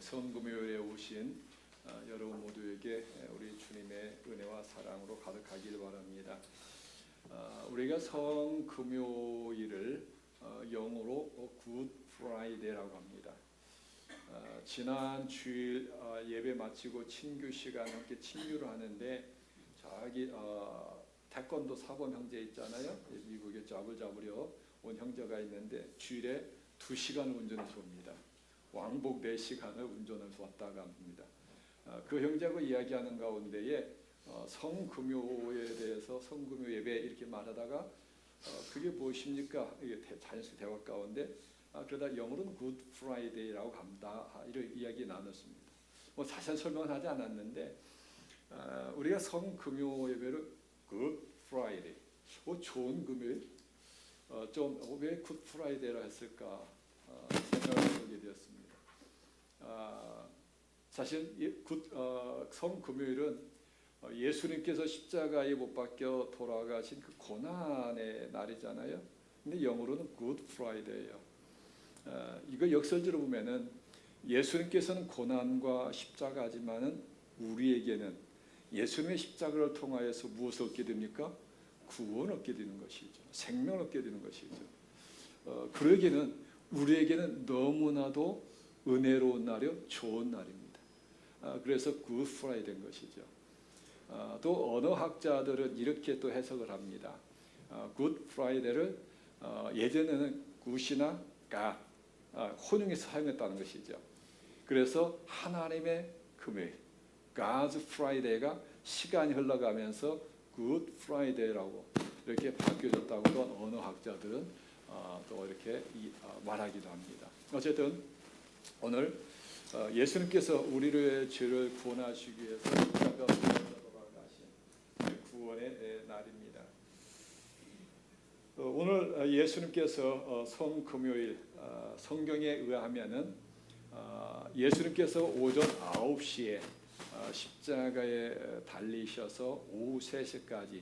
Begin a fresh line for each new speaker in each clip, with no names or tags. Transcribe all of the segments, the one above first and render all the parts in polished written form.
성금요일에 오신 여러분 모두에게 우리 주님의 은혜와 사랑으로 가득하길 바랍니다. 우리가 성금요일을 영어로 굿 프라이데이라고 합니다. 지난 주일 예배 마치고 친교 시간 함께 친교를 하는데 저기 태권도 사범 형제 있잖아요. 미국에 잡을 잡으려 온 형제가 있는데 주일에 2시간을 운전해서 옵니다. 왕복 4시간을 운전해서 왔다가 합니다. 그 형제하고 이야기하는 가운데에 성금요에 대해서 성금요 예배 이렇게 말하다가 그게 무엇입니까? 이게 자연스레 대화 가운데 그러다 영어로는 굿 프라이데이라고 합니다. 이런 이야기 나눴습니다. 뭐 자세한 설명은 하지 않았는데 우리가 성금요 예배를 굿 프라이데이, 좋은 금요일, 좀 왜 굿 프라이데이라 했을까 생각을 하게 되었습니다. 사실 성금요일은 예수님께서 십자가에 못 박혀 돌아가신 그 고난의 날이잖아요. 근데 영어로는 굿 프라이데이예요. 이거 역설적으로 보면은 예수님께서는 고난과 십자가지만은 우리에게는 예수님의 십자가를 통하여서 무엇을 얻게 됩니까? 구원 얻게 되는 것이죠. 생명 얻게 되는 것이죠. 그러기에는 우리에게는 너무나도 은혜로운 날이요, 좋은 날입니다. 그래서 굿 프라이데이인 것이죠. 또 언어학자들은 이렇게 또 해석을 합니다. 굿 프라이데이를 예전에는 굿이나 갓 혼용해서 사용했다는 것이죠. 그래서 하나님의 금요일, God's Friday가 시간이 흘러가면서 Good Friday라고 이렇게 바뀌어졌다고 또 언어학자들은 또 이렇게 말하기도 합니다. 어쨌든 오늘 예수님께서 우리의 죄를 구원하시기 위해서 십자가로 돌아가신 구원의 날입니다. 오늘 예수님께서 성금요일 성경에 의하면은 예수님께서 오전 9시에 십자가에 달리셔서 오후 3시까지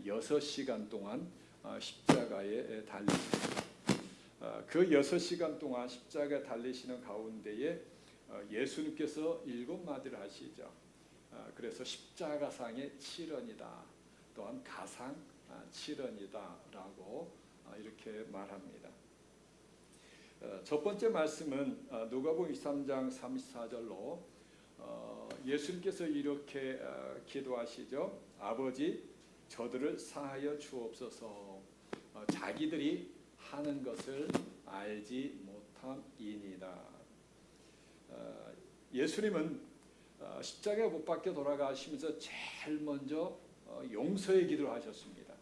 6시간 동안 십자가에 달리십니다. 그 6시간 동안 십자가에 달리시는 가운데에 예수님께서 7마디를 하시죠. 그래서 십자가상의 7언이다. 또한 가상 7언이다 라고 이렇게 말합니다. 첫 번째 말씀은 누가복음 23장 34절로 예수님께서 이렇게 기도하시죠. 아버지, 저들을 사하여 주옵소서. 자기들이 하는 것을 알지 못함이니이다. 예수님은 십자가에 못 박혀 돌아가시면서 제일 먼저 용서의 기도를 하셨습니다.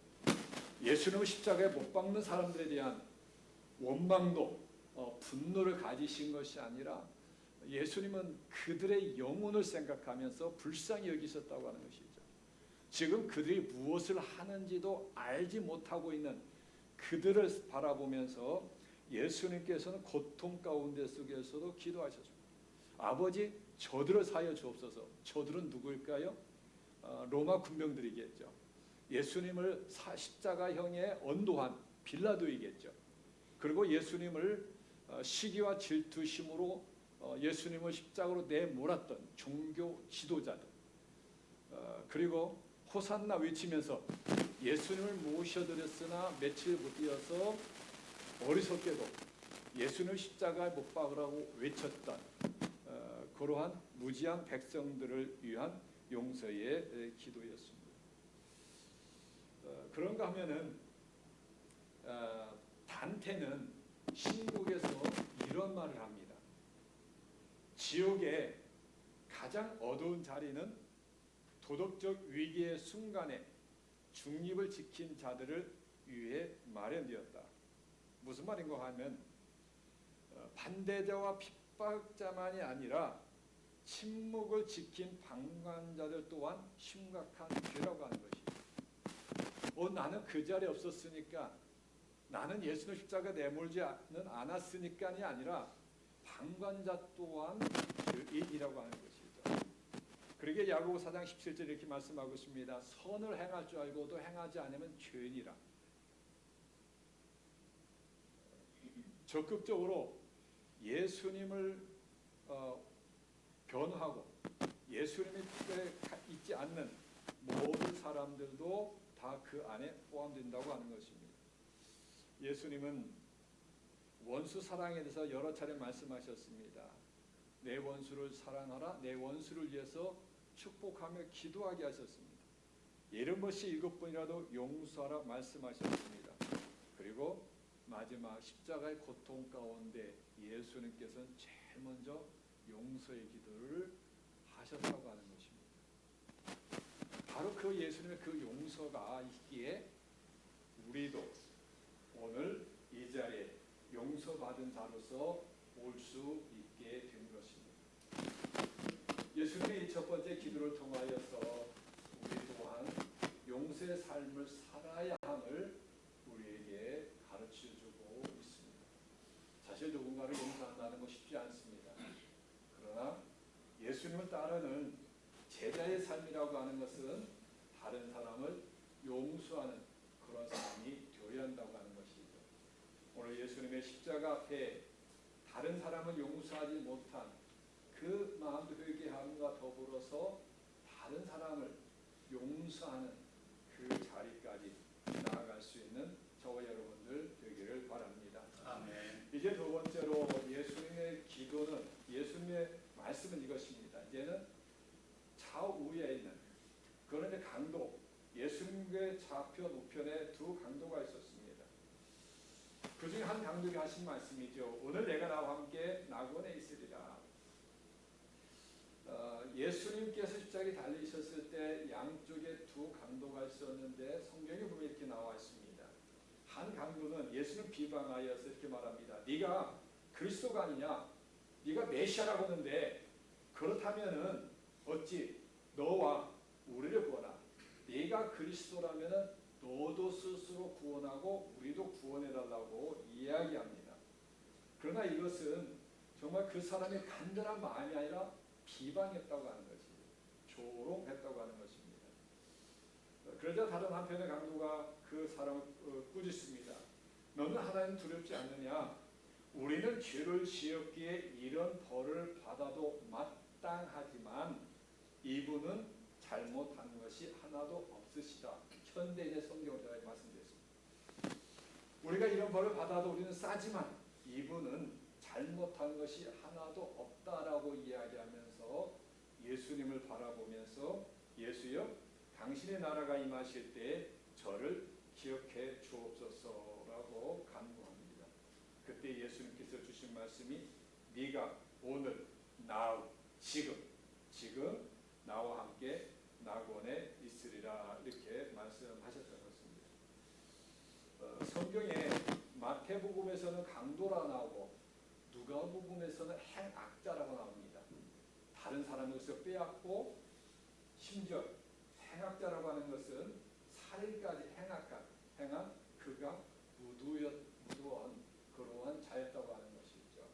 예수님은 십자가에 못 박는 사람들에 대한 원망도 분노를 가지신 것이 아니라 예수님은 그들의 영혼을 생각하면서 불쌍히 여기셨다고 하는 것이죠. 지금 그들이 무엇을 하는지도 알지 못하고 있는 그들을 바라보면서 예수님께서는 고통 가운데 속에서도 기도하셨습니다. 아버지, 저들을 사하여 주옵소서. 저들은 누구일까요? 로마 군병들이겠죠. 예수님을 십자가형에 언도한 빌라도이겠죠. 그리고 예수님을 시기와 질투심으로 예수님을 십자가로 내몰았던 종교 지도자들, 그리고 호산나 외치면서 예수님을 모셔드렸으나 며칠 못 이어서 어리석게도 예수님을 십자가에 못 박으라고 외쳤던 그러한 무지한 백성들을 위한 용서의 기도였습니다. 그런가 하면은 단테는 신곡에서 이런 말을 합니다. 지옥의 가장 어두운 자리는 도덕적 위기의 순간에 중립을 지킨 자들을 위해 마련되었다. 무슨 말인가 하면 반대자와 핍박자만이 아니라 침묵을 지킨 방관자들 또한 심각한 죄라고 하는 것이죠. 나는 그 자리에 없었으니까, 나는 예수님 십자가 내몰지는 않았으니까이 아니라 방관자 또한 죄인이라고 하는 것이죠. 그러게 야고보 4장 17절 이렇게 말씀하고 있습니다. 선을 행할 줄 알고도 행하지 않으면 죄인이라. 적극적으로 예수님을 전후하고 예수님의 뜻에 있지 않는 모든 사람들도 다 그 안에 포함된다고 하는 것입니다. 예수님은 원수 사랑에 대해서 여러 차례 말씀하셨습니다. 내 원수를 사랑하라. 내 원수를 위해서 축복하며 기도하게 하셨습니다. 이런 것이 7번이라도 용서하라 말씀하셨습니다. 그리고 마지막 십자가의 고통 가운데 예수님께서는 제일 먼저 용서의 기도를 하셨다고 하는 것입니다. 바로 그 예수님의 그 용서가 있기에 우리도 오늘 이 자리에 용서받은 자로서 올 수 있게 된 것입니다. 예수님의 첫 번째 기도를 통하여서 우리 또한 용서의 삶을 살아야 함을 우리에게 가르쳐주고 있습니다. 사실 누군가를 용서한다는 거 쉽지 않습니다. 그러나 예수님을 따르는 제자의 삶이라고 하는 것은 다른 사람을 용서하는 그런 삶이 되어야 한다고 하는 것이죠. 오늘 예수님의 십자가 앞에 다른 사람을 용서하지 못한 그 마음도 회개함과 더불어서 다른 사람을 용서하는 그 자리까지 나아갈 수 있는 저와 여러분들 되기를 바랍니다.
아멘.
이제 두 번째로 예수님의 기도는 예수님의 말씀은 이것입니다. 이제는 좌우에 있는 그런데 강도 예수님의 좌편 우편에 두 강도가 있었습니다. 그 중에 한 강도가 하신 말씀이죠. 오늘 내가 나와 함께 낙원에 있으리라. 예수님께서 십자가에 달리셨을 때 양쪽에 두 강도가 있었는데 성경에 보면 이렇게 나와 있습니다. 한 강도는 예수님 비방하여서 이렇게 말합니다. 네가 그리스도가 아니냐? 네가 메시아라고 하는데 그렇다면은 어찌 너와 우리를 구원하? 네가 그리스도라면은 너도 스스로 구원하고 우리도 구원해달라고 이야기합니다. 그러나 이것은 정말 그 사람의 간절한 마음이 아니라 비방했다고 하는 것이죠. 조롱했다고 하는 것입니다. 그러자 다른 한편의 강도가 그 사람을 꾸짖습니다. 너는 하나님 두렵지 않느냐? 우리는 죄를 지었기에 이런 벌을 받아도 마땅하지만 이분은 잘못한 것이 하나도 없으시다. 현대인의 성경을 제가 말씀드렸습니다. 우리가 이런 벌을 받아도 우리는 싸지만 이분은 잘못한 것이 하나도 없다라고 이야기하면서 예수님을 바라보면서 예수여 당신의 나라가 임하실 때 저를 기억해 주옵소서라고 간구합니다. 그때 예수님께서 주신 말씀이 네가 오늘 지금 나와 함께 낙원에 있으리라 이렇게 말씀하셨던 것입니다. 성경에 마태복음에서는 강도라 나오고 누가복음에서는 행악자라고 나옵니다. 다른 사람에게서 빼앗고 심지어 행악자라고 하는 것은 살인까지 행한 그가 무도한 그러한 자였다고 하는 것이죠.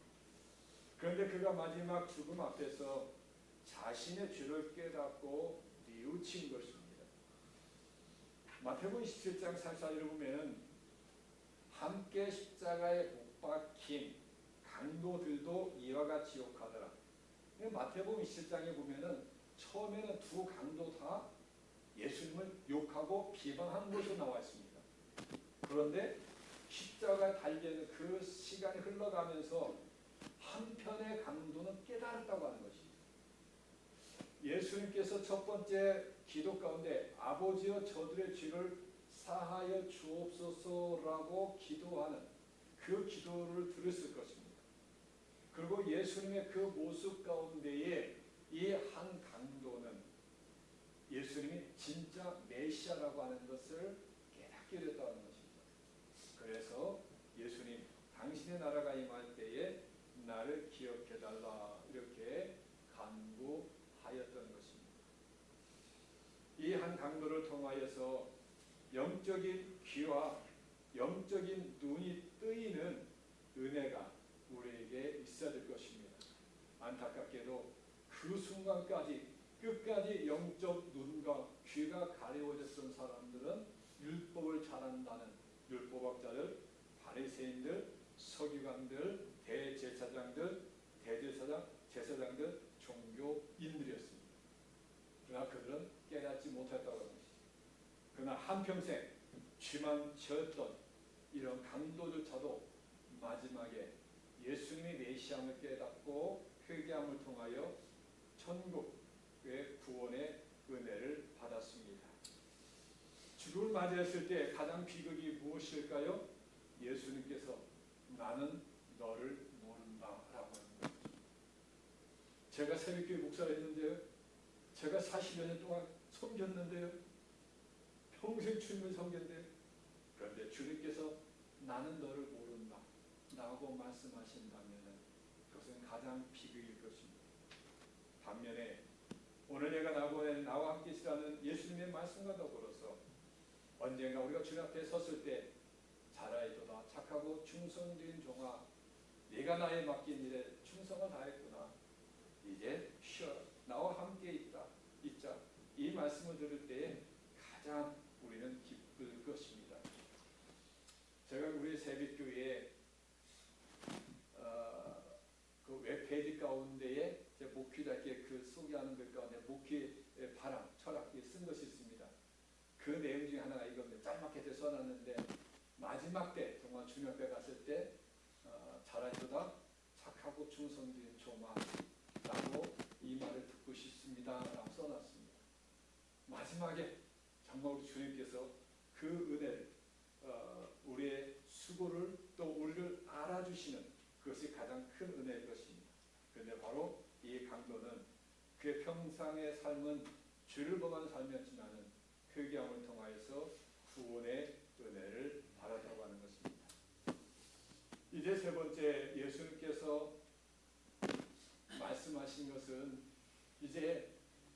그런데 그가 마지막 죽음 앞에서 자신의 죄를 깨닫고 뉘우친 것입니다. 마태복음 27장 44절을 보면 함께 십자가에 못 박힌 강도들도 이와 같이 욕하더라. 마태복음 27장에 보면은 처음에는 두 강도 다 예수님을 욕하고 비방한 것으로 나와 있습니다. 그런데 십자가에 달리는 그 시간이 흘러가면서 한편의 강도는 깨달았다고 하는 것입니다. 예수님께서 첫 번째 기도 가운데 아버지여 저들의 죄를 사하여 주옵소서라고 기도하는 그 기도를 들었을 것입니다. 그리고 예수님의 그 모습 가운데에 이 한 강도는 예수님이 진짜 메시아라고 하는 것을 깨닫게 됐다는 것입니다. 그래서 예수님 당신의 나라가 임할 때에 나를 기억해달라 이렇게 간구하였던 것입니다. 이 한 강도를 통하여서 영적인 귀와 영적인 눈이 뜨이는 은혜가 우리에게 있어야 될 것입니다. 안타깝게도 그 순간까지 끝까지 영적 눈과 귀가 가려워졌던 사람들은 율법을 잘한다는 율법학자들, 바리새인들, 서기관들, 대제사장들, 제사장들, 종교 쥐만 지었던 이런 강도조차도 마지막에 예수님의 메시아임을 깨닫고 회개함을 통하여 천국의 구원의 은혜를 받았습니다. 죽음을 맞이했을 때 가장 비극이 무엇일까요? 예수님께서 나는 너를 모른다라고 하는 거예요. 제가 새벽교회 목사를 했는데요. 제가 40여 년 동안 섬겼는데요. 평생 주님을 섬겼는데 그런데 주님께서 나는 너를 모른다 라고 말씀하신다면 그것은 가장 비극일 것입니다. 반면에 오늘 내가 나와 함께 있으라는 예수님의 말씀과 더불어서 언젠가 우리가 주님 앞에 섰을 때 잘하였도다 착하고 충성된 종아 네가 나에 맡긴 일에 충성을 다했구나 이제 쉬어 나와 함께 있자 이 말씀을 들을 때에 가장 우리는 기쁠 것입니다. 제가 우리 새벽교회에 그 웹페이지 가운데에 목회자께 그 소개하는 것 가운데 목회의 바람, 철학이 쓴 것이 있습니다. 그 내용 중에 하나가 이겁니다. 짤막하게 써놨는데 마지막 때 정말 주님 앞에 갔을 때 잘하시다 착하고 충성된 종아라고 이 말을 듣고 싶습니다 라고 써놨습니다. 마지막에 정말 우리 주님께서 그 은혜를 우리의 수고를 또 우리를 알아주시는 그것이 가장 큰 은혜일 것입니다. 그런데 바로 이 강도는 그의 평상의 삶은 죄를 범한 삶이었지만 회개함을 통하여서 구원의 은혜를 받았다고 하는 것입니다. 이제 세 번째 예수님께서 말씀하신 것은 이제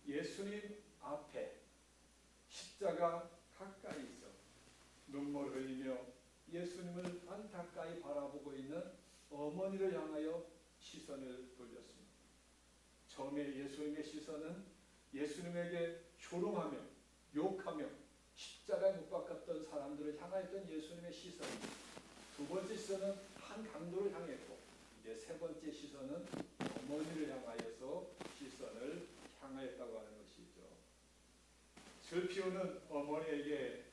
예수님 앞에 십자가 가까이 있어 눈물 흘리며 예수님을 안타까이 바라보고 있는 어머니를 향하여 시선을 돌렸습니다. 처음에 예수님의 시선은 예수님에게 조롱하며 욕하며 십자가에 못 박혔던 사람들을 향하였던 예수님의 시선. 두 번째 시선은 한 강도를 향했고 이제 세 번째 시선은 어머니를 향하여서 시선을 향하였다고 하는 것이죠. 슬피 우는 어머니에게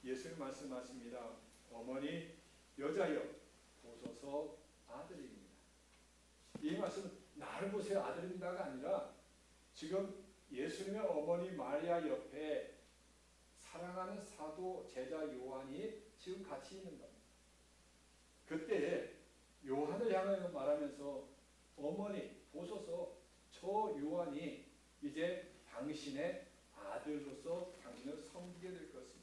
예수님 말씀하십니다. 어머니 여자여 보소서 아들입니다. 이 말씀은 나를 보세요 아들입니다가 아니라 지금 예수님의 어머니 마리아 옆에 사랑하는 사도 제자 요한이 지금 같이 있는 겁니다. 그때 요한을 향하여 말하면서 어머니 보소서 저 요한이 이제 당신의 아들로서 당신을 섬기게 될 것입니다.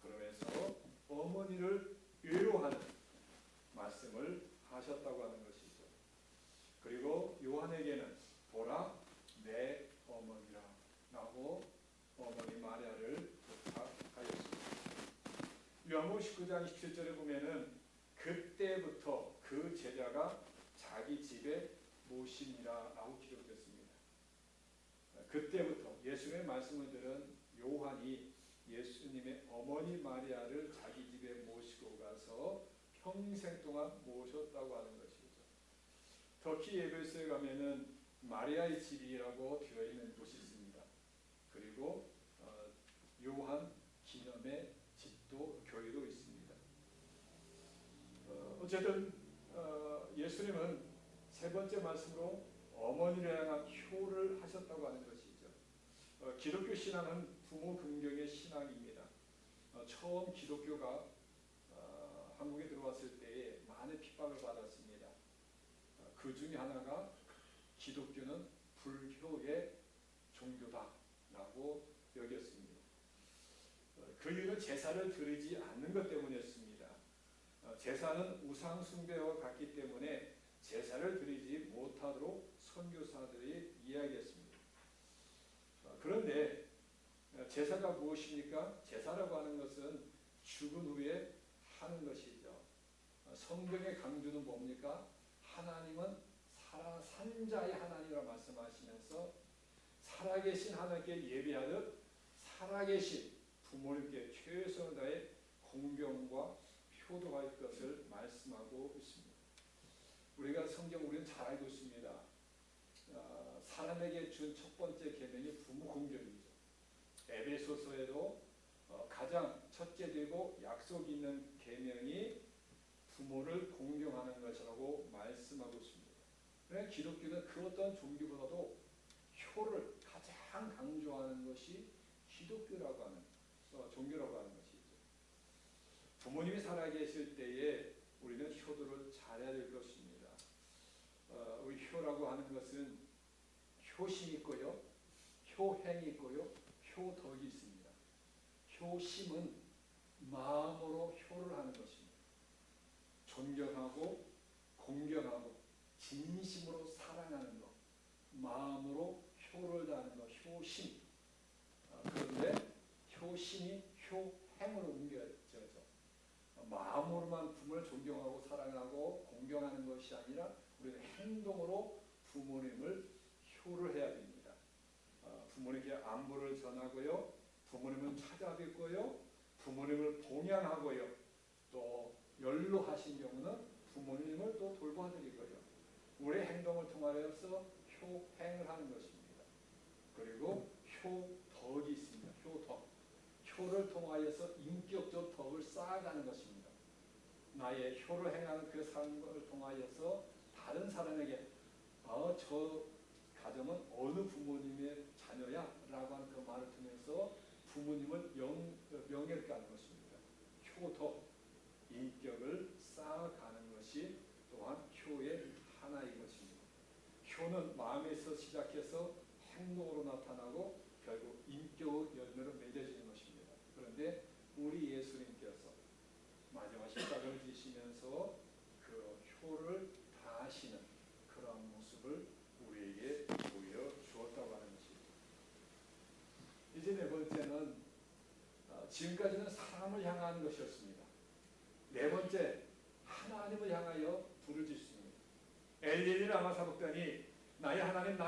그러면서 어머니를 위로하는 말씀을 하셨다고 하는 것이죠. 그리고 요한에게는 보라 내 어머니라 라고 어머니 마리아를 부탁하였습니다. 요한복음 19장 27절에 보면은 그때부터 그 제자가 자기 집에 모시니라 라고 기록됐습니다. 그때부터 예수님의 말씀을 들은 요한이 예수님의 어머니 마리아를 자기 집에 모시고 가서 평생 동안 모셨다고 하는 것이죠. 터키 에베소에 가면은 마리아의 집이라고 되어 있는 곳이 있습니다. 그리고 요한 기념의 집도 교회도 있습니다. 어쨌든 예수님은 세 번째 말씀으로 어머니를 향한 효를 하셨다고 하는 것이죠. 기독교 신앙은 부모 긍정의 신앙입니다. 처음 기독교가 한국에 들어왔을 때에 많은 핍박을 받았습니다. 그 중에 하나가 기독교는 불효의 종교다라고 여겼습니다. 그 이유는 제사를 드리지 않는 것 때문이었습니다. 제사는 우상 숭배와 같기 때문에 제사를 드리지 못하도록 선교사들이 이야기했습니다. 그런데 제사가 무엇입니까? 제사라고 하는 것은 죽은 후에 하는 것이죠. 성경의 강조는 뭡니까? 하나님은 산자의 하나님이라고 말씀하시면서 살아계신 하나님께 예배하듯 살아계신 부모님께 최선을 다해 공경과 효도할 것을 말씀하고 있습니다. 우리가 우리는 잘 알고 있습니다. 사람에게 준 첫 번째 계명이 부모 공경이죠. 에베소서에도 가장 첫째 되고 약속 있는 계명이 부모를 공경하는 것이라고 말씀하고 있습니다. 그러나 기독교는 그 어떤 종교보다도 효를 가장 강조하는 것이 기독교라고 하는 종교라고 하는 것이죠. 부모님이 살아계실 때에 우리는 효도를 잘해야 될 것입니다. 우리 효라고 하는 것은 효심이 있고요, 효행이 있고요, 효덕이 있습니다. 효심은 마음으로 효를 하는 것입니다. 존경하고 공경하고 진심으로 사랑하는 것, 마음으로 효를 다하는 것, 효심. 그런데 효심이 효행으로 옮겨져서 마음으로만 부모를 존경하고 사랑하고 공경하는 것이 아니라 우리는 행동으로 부모님을 효를 해야 됩니다. 부모님께 안부를 전하고요, 부모님을 찾아뵙고요, 부모님을 봉양하고요, 또 연로하신 경우는 부모님을 또 돌봐드리고요. 우리의 행동을 통하여서 효행을 하는 것입니다. 그리고 효덕이 있습니다. 효덕. 효를 통하여서 인격적 덕을 쌓아가는 것입니다. 나의 효를 행하는 그 삶을 통하여서 다른 사람에게 저 가정은 어느 부모님의 자녀야? 라고 하는 그 말을 통해서 부모님을 명예롭게 하는 것입니다. 효덕, 인격을 쌓아가는 것이 또한 효의 하나인 것입니다. 효는 마음에서 시작해서 행동으로 나타나고 결국 인격의 열매로 맺어지는 것입니다. 그런데 우리 예수님께서 마지막 십자가를 지시면서 그 효를 다하시는 그런 모습을 우리에게 보여주었다고 하는 것입니다. 이제 네 번째는 지금까지는 사람을 향하는 것이었습니다. 네 번째, 하나님을 향하여 부르짖습니다. 엘리니 라마 사박다니 나의 하나님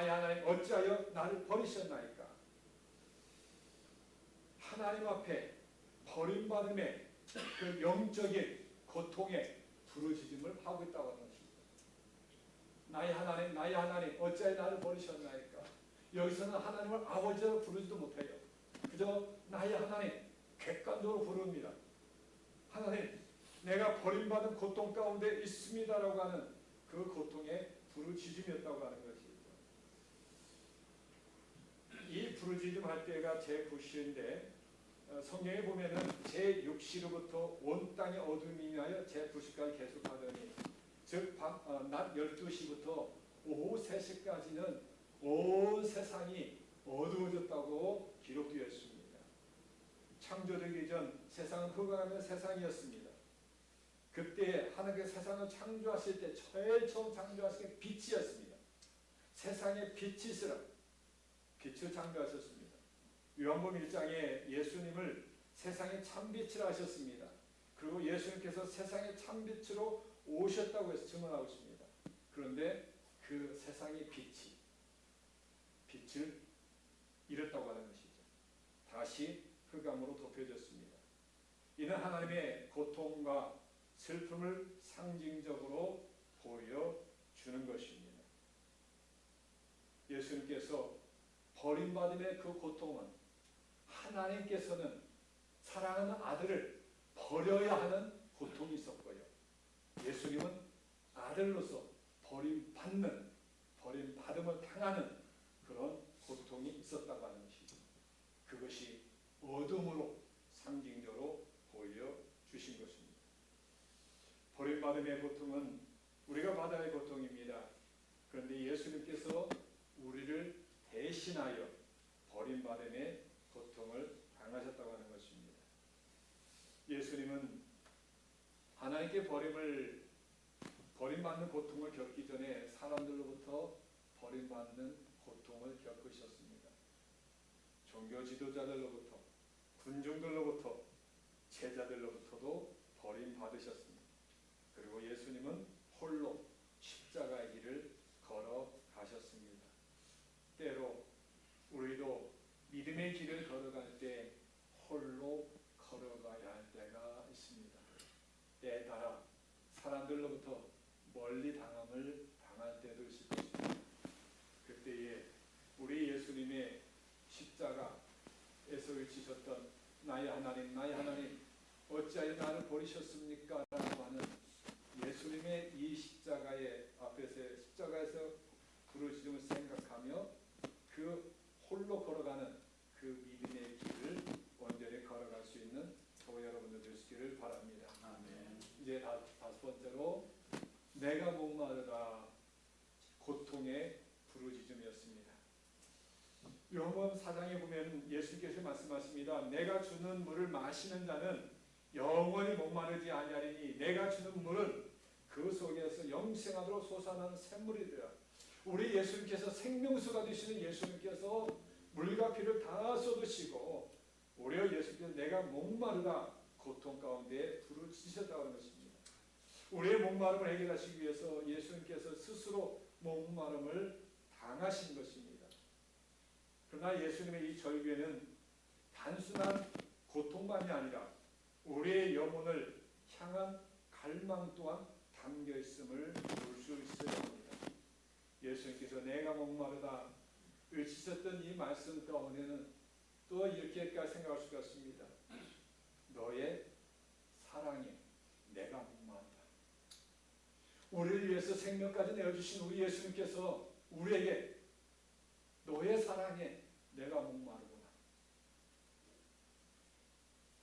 어찌하여 나를 버리셨나이까. 하나님 앞에 버림받음의 그 영적인 고통에 부르짖음을 하고 있다고 하는 것입니다. 나의 하나님 어찌하여 나를 버리셨나이까. 여기서는 하나님을 아버지로 부르지도 못해요. 그저 나의 하나님 객관적으로 부릅니다. 하나님, 내가 버림받은 고통 가운데 있습니다라고 하는 그 고통에 부르짖음이었다고 하는 것이죠. 이 부르짖음 할 때가 제9시인데 성경에 보면은 제6시로부터 온 땅의 어둠이 임하여 제9시까지 계속하더니 즉 낮 12시부터 오후 3시까지는 온 세상이 어두워졌다고 기록되어 있습니다. 창조되기 전 세상은 흑암의 세상이었습니다. 그때 하나님께서 세상을 창조하실 때 제일 처음 창조하신 게 빛이었습니다. 세상에 빛이 있으라 빛을 창조하셨습니다. 요한복음 1장에 예수님을 세상의 참빛이라 하셨습니다. 그리고 예수님께서 세상의 참빛으로 오셨다고 해서 증언하고 있습니다. 그런데 그 세상의 빛을 잃었다고 하는 것이죠. 다시 흑암으로 덮여졌습니다. 이는 하나님의 고통과 슬픔을 상징적으로 보여주는 것입니다. 예수님께서 버림받음의 그 고통은 하나님께서는 사랑하는 아들을 버려야 하는 고통이 있었고요. 예수님은 아들로서 버림받음을 당하는 그런 고통이 있었다고 하는 것이죠. 그것이 어둠으로 상징적으로 보여주신 것입니다. 버림받음의 고통은 우리가 받아야 할 고통입니다. 그런데 예수님께서 우리를 대신하여 버림받음의 고통을 당하셨다고 하는 것입니다. 예수님은 하나님께 버림받는 고통을 겪기 전에 사람들로부터 버림받는 고통을 겪으셨습니다. 종교 지도자들로부터, 군중들로부터, 제자들로부터도 버림받으셨습니다. 그리고 예수님은 홀로 십자가의 길을 걸어가셨습니다. 때로 우리도 믿음의 길을 걸어갈 때 홀로 걸어가야 할 때가 있습니다. 때에 따라 사람들로부터 멀리 당함을 당할 때도 있을 것입니다. 그때에 우리 예수님의 십자가에서 외치셨던 나의 하나님 요한복음 4장에 보면 예수께서 말씀하십니다. 내가 주는 물을 마시는 자는 영원히 목마르지 아니하리니 내가 주는 물은 그 속에서 영생하도록 솟아나는 샘물이 되어. 우리 예수님께서 생명수가 되시는 예수님께서 물과 피를 다 쏟으시고 오히려 예수께서 내가 목마르다 고통 가운데 부르짖으셨다고 하는 것입니다. 우리의 목마름을 해결하시기 위해서 예수님께서 스스로 목마름을 당하신 것입니다. 그러나 예수님의 이 절규에는 단순한 고통만이 아니라 우리의 영혼을 향한 갈망 또한 담겨 있음을 볼 수 있어야 합니다. 예수님께서 내가 목마르다 외치셨던 이 말씀 가운데는 또 이렇게까지 생각할 수가 있습니다. 너의 사랑에 내가 목마르다. 우리를 위해서 생명까지 내어주신 우리 예수님께서 우리에게 너의 사랑에 내가 목마르구나.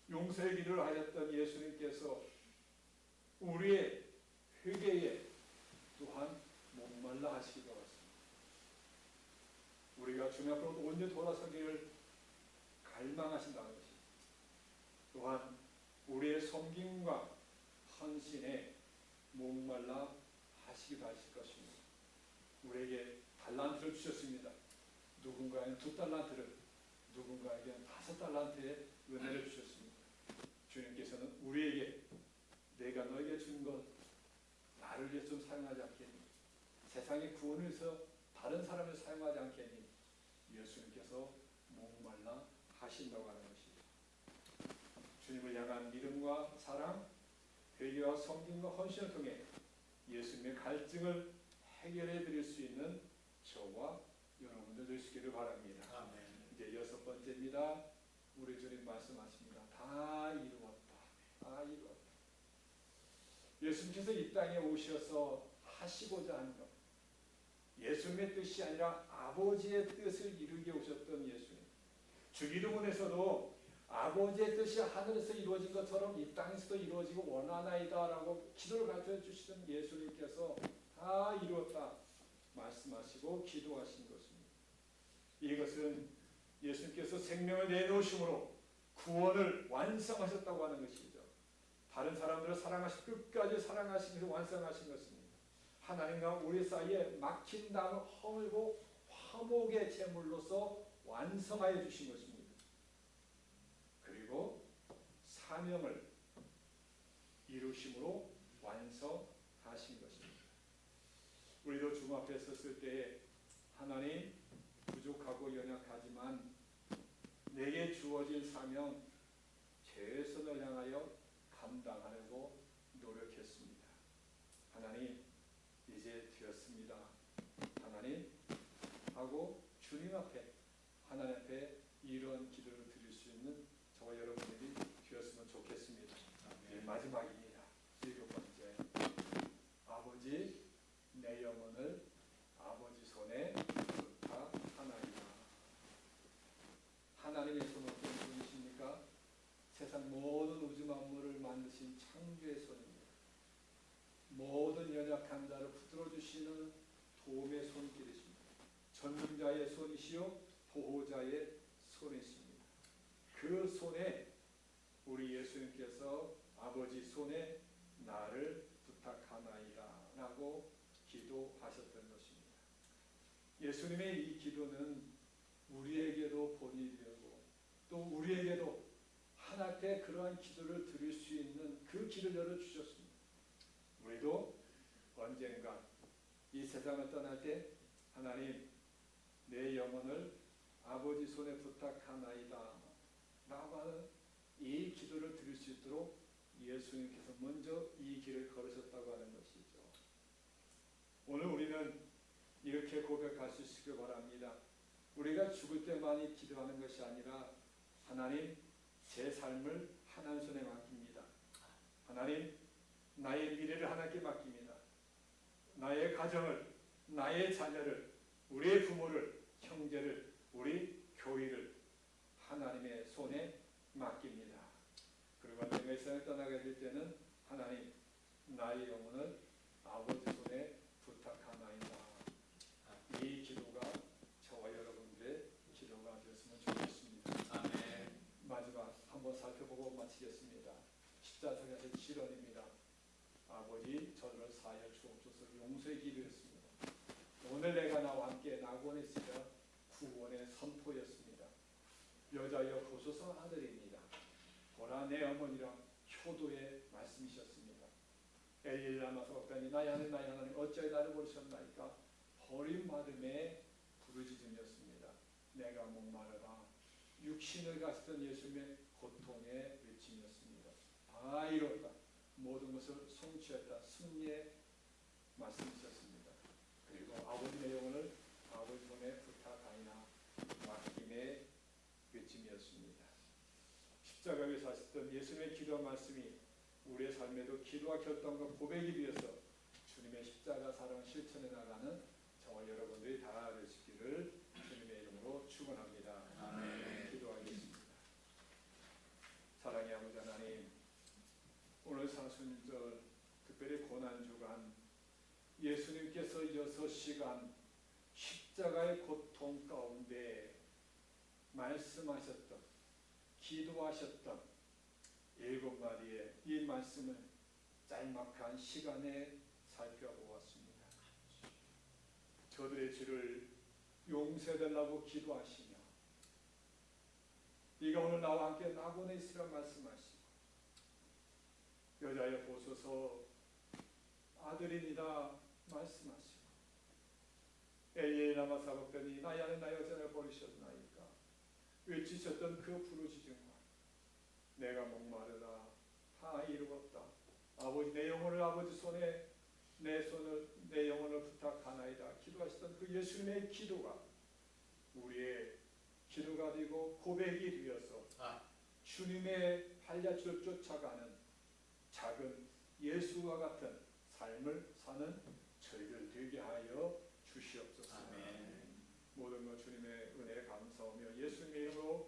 용서의 기도를 하셨던 예수님께서 우리의 회개에 또한 목말라 하시기도 하셨습니다. 우리가 주님 앞으로 온전히 돌아서기를 갈망하신다는 것입니다. 또한 우리의 섬김과 헌신에 목말라 하시기도 하실 것입니다. 우리에게 달란트를 주셨습니다. 누군가에는 2달란트를, 누군가에게는 5달란트의 은혜를 주셨습니다. 주님께서는 우리에게 내가 너에게 준 것 나를 위해서 좀 사용하지 않겠니? 세상의 구원을 위해서 다른 사람을 사용하지 않겠니? 예수님께서 목말라 하신다고 하는 것이죠. 주님을 향한 믿음과 사랑, 회개와 섬김과 헌신을 통해 예수님의 갈증을 해결해 드릴 수 있는 저와 여러분들 되시기를 바랍니다.
아멘.
이제 6번째입니다. 우리 주님 말씀하십니다. 다 이루었다. 다 이루었다. 예수님께서 이 땅에 오셔서 하시고자 하는 것, 예수님의 뜻이 아니라 아버지의 뜻을 이루게 오셨던 예수님. 주기도문에서도 아버지의 뜻이 하늘에서 이루어진 것처럼 이 땅에서도 이루어지고 원하나이다라고 기도를 가르쳐 주시던 예수님께서 다 이루었다 말씀하시고 기도하신 것입니다. 이것은 예수님께서 생명을 내놓으심으로 구원을 완성하셨다고 하는 것이죠. 다른 사람들을 사랑하시 끝까지 사랑하시면서 완성하신 것입니다. 하나님과 우리 사이에 막힌 담을 허물고 화목의 제물로서 완성하여 주신 것입니다. 그리고 사명을 이루심으로 완성하신 것입니다. 우리도 주님 앞에 섰을 때에 하나님 부족하고 연약하지만 내게 주어진 사명 최선을 향하여 감당하려고 노력했습니다. 하나님 이제 되었습니다. 하나님 하고 주님 앞에 하나님 앞에 이런 기도를 드릴 수 있는 저와 여러분들이 되었으면 좋겠습니다. 네, 마지막입니다. 7번째. 아버지 내 영혼을 아버지 손에 부탁하나이다. 하나님의 손은 어떤 손이십니까? 세상 모든 우주 만물을 만드신 창조의 손입니다. 모든 연약한 자를 붙들어 주시는 도움의 손길이십니다. 전능자의 손이시요 보호자의 손이십니다. 그 손에 우리 예수님께서 아버지 손에 나를 부탁하나이다 라고 기도하셨던 것입니다. 예수님의 이 기도는 우리에게도 본이 되고 또 우리에게도 하나님께 그러한 기도를 드릴 수 있는 그 길을 열어주셨습니다. 우리도 언젠가 이 세상을 떠날 때 하나님 내 영혼을 아버지 손에 부탁하나이다 라고 하는 이 기도를 드릴 수 있도록 예수님께서 먼저 이 길을 걸으셨다고 하는 것이죠. 오늘 우리는 이렇게 고백할 수 있기를 바랍니다. 우리가 죽을 때만이 기도하는 것이 아니라 하나님 제 삶을 하나님 손에 맡깁니다. 하나님 나의 미래를 하나님께 맡깁니다. 나의 가정을, 나의 자녀를, 우리의 부모를, 형제를, 우리 교회를 하나님의 손에 맡깁니다. 그리고 내가 이 세상을 떠나게 될 때는 하나님 나의 영혼을 아버지 손에 부탁하나이다. 이 기도가 저와 여러분들의 기도가 내 어머니랑 효도의 말씀이셨습니다. 엘리야마 사박단이 나의 하나님 어찌하여 나를 버리셨나이까. 버림받음의 부르짖음이었습니다. 내가 목마르다. 육신을 가시던 예수님의 고통의 외침이었습니다. 다 이뤘다. 모든 것을 성취했다. 승리의 말씀이셨습니다. 그리고 아버지의 영혼을 아버지 손에 부탁하이나 맡김의 외침이었습니다. 십자가에 사셨던 예수님의 기도한 말씀이 우리의 삶에도 기도와 결단과 고백이 되어서 주님의 십자가 사랑을 실천해 나가는 저와 여러분들이 다 되시기를 주님의 이름으로 축원합니다. 아멘. 기도하겠습니다. 사랑의 아버지 하나님, 오늘 사순절 특별히 고난주간 예수님께서 6시간 십자가의 고통 가운데 말씀하셨던, 기도하셨던 7마디의 이 말씀을 짤막한 시간에 살펴보았습니다. 저들의 죄를 용서해달라고 기도하시며 네가 오늘 나와 함께 낙원에 있으라 말씀하시고 여자여 보소서 아들이니다 말씀하시고 엘리야마 사박단이 나의 하나님 나의 여자를 버리셨나이까 외치셨던 그 부르짖음과 내가 목마르다 다 이루었다. 아버지 내 영혼을 아버지 손에 내 영혼을 부탁하나이다. 기도하시던 그 예수님의 기도가 우리의 기도가 되고 고백이 되어서 주님의 발자취를 쫓아가는 작은 예수와 같은 삶을 사는 저희들 되게 하여 주시옵소서. 아멘. 모든 것 주님의 은혜에 감사하며 예수님의 이름으로